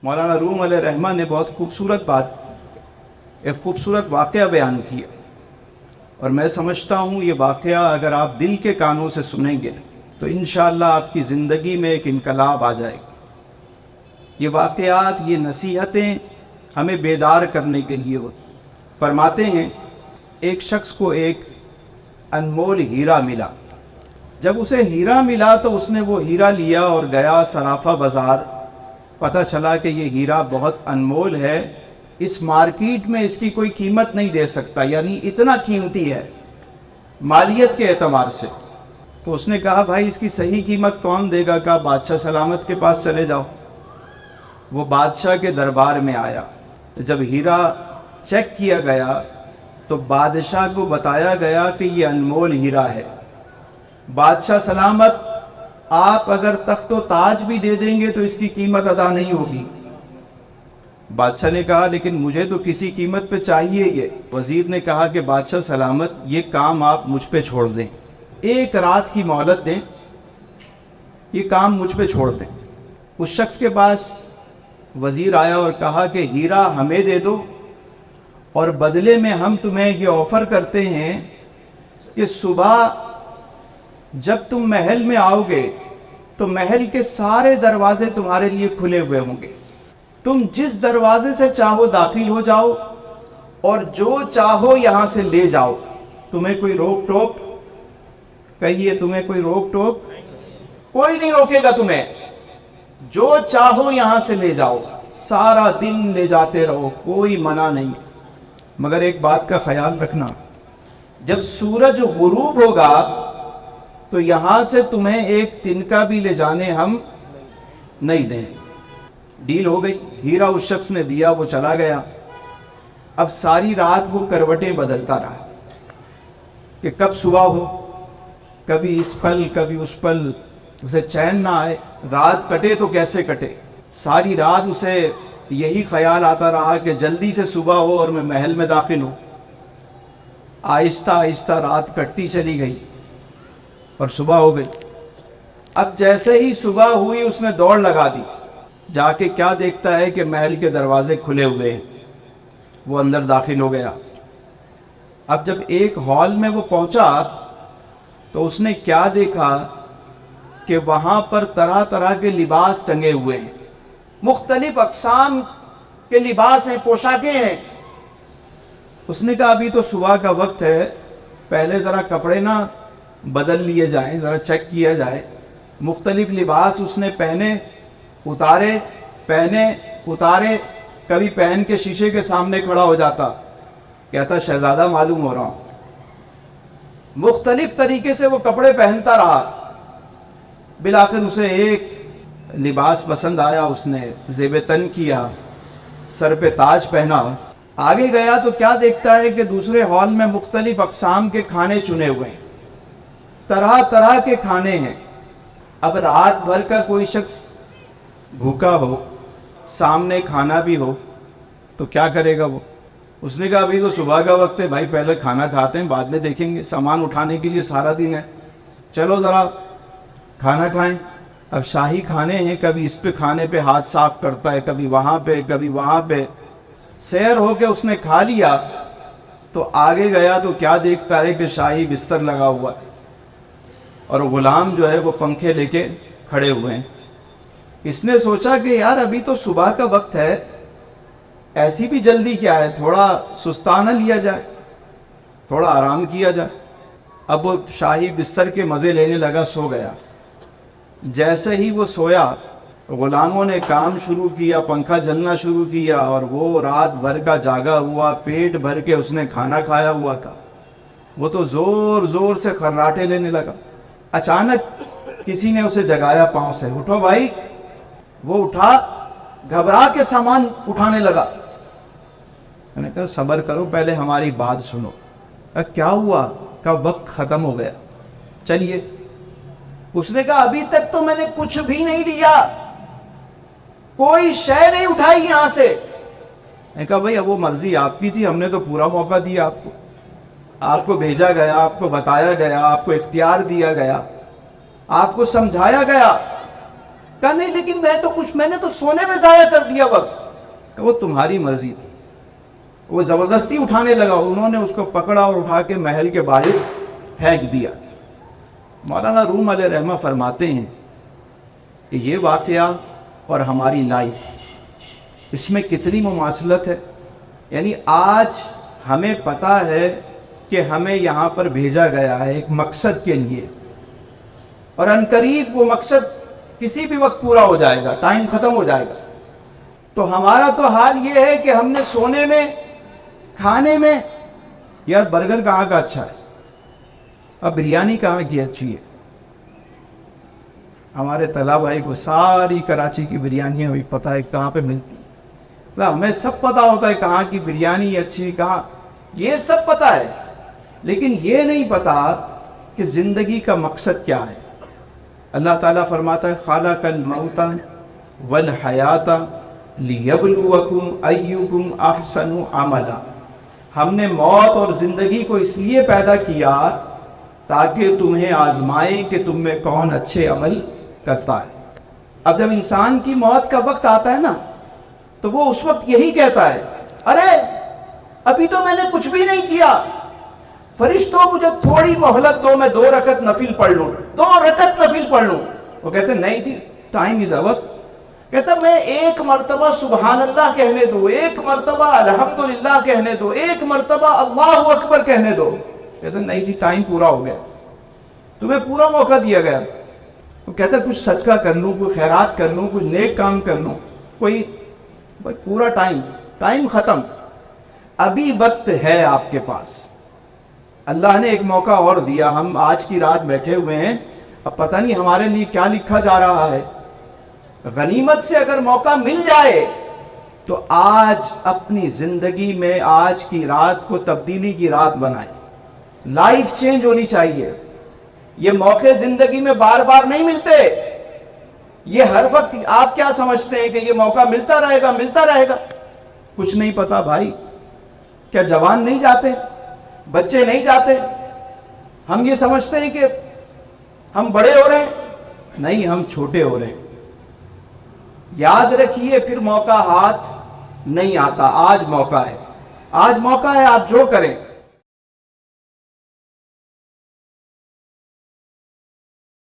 مولانا روم علیہ رحمہ نے بہت خوبصورت بات، ایک خوبصورت واقعہ بیان کیا، اور میں سمجھتا ہوں یہ واقعہ اگر آپ دل کے کانوں سے سنیں گے تو انشاءاللہ آپ کی زندگی میں ایک انقلاب آ جائے گا۔ یہ واقعات، یہ نصیحتیں ہمیں بیدار کرنے کے لیے ہوتی۔ فرماتے ہیں ایک شخص کو ایک انمول ہیرا ملا۔ جب اسے ہیرا ملا تو اس نے وہ ہیرا لیا اور گیا صرافہ بازار۔ پتہ چلا کہ یہ ہیرا بہت انمول ہے، اس مارکیٹ میں اس کی کوئی قیمت نہیں دے سکتا، یعنی اتنا قیمتی ہے مالیت کے اعتبار سے۔ تو اس نے کہا بھائی اس کی صحیح قیمت کون دے گا؟ کہا بادشاہ سلامت کے پاس چلے جاؤ۔ وہ بادشاہ کے دربار میں آیا، جب ہیرا چیک کیا گیا تو بادشاہ کو بتایا گیا کہ یہ انمول ہیرا ہے۔ بادشاہ سلامت، آپ اگر تخت و تاج بھی دے دیں گے تو اس کی قیمت ادا نہیں ہوگی۔ بادشاہ نے کہا لیکن مجھے تو کسی قیمت پہ چاہیے یہ۔ وزیر نے کہا کہ بادشاہ سلامت یہ کام آپ مجھ پہ چھوڑ دیں، ایک رات کی مہلت دیں، یہ کام مجھ پہ چھوڑ دیں۔ اس شخص کے پاس وزیر آیا اور کہا کہ ہیرا ہمیں دے دو، اور بدلے میں ہم تمہیں یہ آفر کرتے ہیں کہ صبح جب تم محل میں آؤ گے تو محل کے سارے دروازے تمہارے لیے کھلے ہوئے ہوں گے، تم جس دروازے سے چاہو داخل ہو جاؤ اور جو چاہو یہاں سے لے جاؤ، تمہیں کوئی روک ٹوک، کہیے تمہیں کوئی روک ٹوک کوئی نہیں روکے گا، تمہیں جو چاہو یہاں سے لے جاؤ، سارا دن لے جاتے رہو، کوئی منع نہیں۔ مگر ایک بات کا خیال رکھنا، جب سورج غروب ہوگا تو یہاں سے تمہیں ایک تنکا بھی لے جانے ہم نہیں دیں۔ ڈیل ہو گئی، ہیرا اس شخص نے دیا، وہ چلا گیا۔ اب ساری رات وہ کروٹیں بدلتا رہا کہ کب صبح ہو، کبھی اس پل کبھی اس پل، اسے چین نہ آئے، رات کٹے تو کیسے کٹے۔ ساری رات اسے یہی خیال آتا رہا کہ جلدی سے صبح ہو اور میں محل میں داخل ہوں۔ آہستہ آہستہ رات کٹتی چلی گئی اور صبح ہو گئی۔ اب جیسے ہی صبح ہوئی اس نے دوڑ لگا دی، جا کے کیا دیکھتا ہے کہ محل کے دروازے کھلے ہوئے ہیں۔ وہ اندر داخل ہو گیا۔ اب جب ایک ہال میں وہ پہنچا تو اس نے کیا دیکھا کہ وہاں پر طرح طرح کے لباس ٹنگے ہوئے ہیں، مختلف اقسام کے لباس ہیں، پوشاکیں ہیں۔ اس نے کہا ابھی تو صبح کا وقت ہے، پہلے ذرا کپڑے نہ بدل لیے جائیں، ذرا چیک کیا جائے۔ مختلف لباس اس نے پہنے اتارے، پہنے اتارے، کبھی پہن کے شیشے کے سامنے کھڑا ہو جاتا، کہتا شہزادہ معلوم ہو رہا ہوں۔ مختلف طریقے سے وہ کپڑے پہنتا رہا، بالآخر اسے ایک لباس پسند آیا، اس نے زیب تن کیا، سر پہ تاج پہنا۔ آگے گیا تو کیا دیکھتا ہے کہ دوسرے ہال میں مختلف اقسام کے کھانے چنے ہوئے ہیں، طرح طرح کے کھانے ہیں۔ اب رات بھر کا کوئی شخص بھوکا ہو، سامنے کھانا بھی ہو تو کیا کرے گا وہ؟ اس نے کہا ابھی تو صبح کا وقت ہے بھائی، پہلے کھانا کھاتے ہیں، بعد میں دیکھیں گے، سامان اٹھانے کے لیے سارا دن ہے، چلو ذرا کھانا کھائیں۔ اب شاہی کھانے ہیں، کبھی اس پہ کھانے پہ ہاتھ صاف کرتا ہے، کبھی وہاں پہ کبھی وہاں پہ۔ سیر ہو کے اس نے کھا لیا تو آگے گیا تو کیا دیکھتا ہے کہ شاہی بستر لگا ہوا ہے اور غلام جو ہے وہ پنکھے لے کے کھڑے ہوئے ہیں۔ اس نے سوچا کہ یار ابھی تو صبح کا وقت ہے، ایسی بھی جلدی کیا ہے، تھوڑا سستانہ لیا جائے، تھوڑا آرام کیا جائے۔ اب وہ شاہی بستر کے مزے لینے لگا، سو گیا۔ جیسے ہی وہ سویا غلاموں نے کام شروع کیا، پنکھا جلنا شروع کیا، اور وہ رات بھر کا جاگا ہوا، پیٹ بھر کے اس نے کھانا کھایا ہوا تھا، وہ تو زور زور سے خراٹے لینے لگا۔ اچانک کسی نے اسے جگایا پاؤں سے، اٹھو بھائی۔ وہ اٹھا، گھبرا کے سامان اٹھانے لگا۔ میں نے کہا صبر کرو، پہلے ہماری بات سنو۔ کہا کیا ہوا؟ کہا وقت ختم ہو گیا، چلیے۔ اس نے کہا ابھی تک تو میں نے کچھ بھی نہیں لیا، کوئی شے نہیں اٹھائی یہاں سے۔ میں نے کہا بھائی اب وہ مرضی آپ کی تھی، ہم نے تو پورا موقع دیا آپ کو، آپ کو بھیجا گیا، آپ کو بتایا گیا، آپ کو اختیار دیا گیا، آپ کو سمجھایا گیا، کہا نہیں لیکن میں نے تو سونے میں ضائع کر دیا وقت. وہ تمہاری مرضی تھی. وہ زبردستی اٹھانے لگا, انہوں نے اس کو پکڑا اور اٹھا کے محل کے باہر پھینک دیا. مولانا روم علیہ رحمہ فرماتے ہیں کہ یہ واقعہ اور ہماری لائف, اس میں کتنی مماثلت ہے. یعنی آج ہمیں پتہ ہے کہ ہمیں یہاں پر بھیجا گیا ہے ایک مقصد کے لیے, اور عنقریب وہ مقصد کسی بھی وقت پورا ہو جائے گا, ٹائم ختم ہو جائے گا. تو ہمارا تو حال یہ ہے کہ ہم نے سونے میں, کھانے میں, یار برگر کہاں کا اچھا ہے, اب بریانی کہاں کی اچھی ہے. ہمارے طلبہ بھائی کو ساری کراچی کی بریانیاں بھی پتہ ہے کہاں پہ ملتی. ہمیں سب پتہ ہوتا ہے کہاں کی بریانی اچھی, کہاں, یہ سب پتہ ہے, لیکن یہ نہیں پتہ کہ زندگی کا مقصد کیا ہے. اللہ تعالیٰ فرماتا ہے خالق الموت والحیات لیبلوکم ایکم احسن عملا. ہم نے موت اور زندگی کو اس لیے پیدا کیا تاکہ تمہیں آزمائیں کہ تم میں کون اچھے عمل کرتا ہے. اب جب انسان کی موت کا وقت آتا ہے نا, تو وہ اس وقت یہی کہتا ہے, ارے ابھی تو میں نے کچھ بھی نہیں کیا, فرشتوں مجھے تھوڑی مہلت دو, میں 2 رکعت نفل پڑھ لوں, 2 رکعت نفل پڑھ لوں. وہ کہتے ہیں نہیں جی, ٹائم از اوور. کہتا میں 1 مرتبہ سبحان اللہ کہنے دو, 1 مرتبہ الحمدللہ کہنے دو, 1 مرتبہ اللہ اکبر کہنے دو. کہتا نہیں جی ٹائم پورا ہو گیا, تمہیں پورا موقع دیا گیا. وہ کہتا کچھ صدقہ کر لوں, کوئی خیرات کر لوں, کچھ نیک کام کر لوں, کوئی پورا ٹائم ختم. ابھی وقت ہے آپ کے پاس, اللہ نے ایک موقع اور دیا. ہم آج کی رات بیٹھے ہوئے ہیں, اب پتہ نہیں ہمارے لیے کیا لکھا جا رہا ہے. غنیمت سے اگر موقع مل جائے تو آج اپنی زندگی میں آج کی رات کو تبدیلی کی رات بنائیں. لائف چینج ہونی چاہیے. یہ موقع زندگی میں بار بار نہیں ملتے. یہ ہر وقت آپ کیا سمجھتے ہیں کہ یہ موقع ملتا رہے گا. کچھ نہیں پتا بھائی. کیا جوان نہیں جاتے, بچے نہیں جاتے؟ ہم یہ سمجھتے ہیں کہ ہم بڑے ہو رہے ہیں, نہیں, ہم چھوٹے ہو رہے ہیں. یاد رکھیے پھر موقع ہاتھ نہیں آتا. آج موقع ہے, آپ جو کریں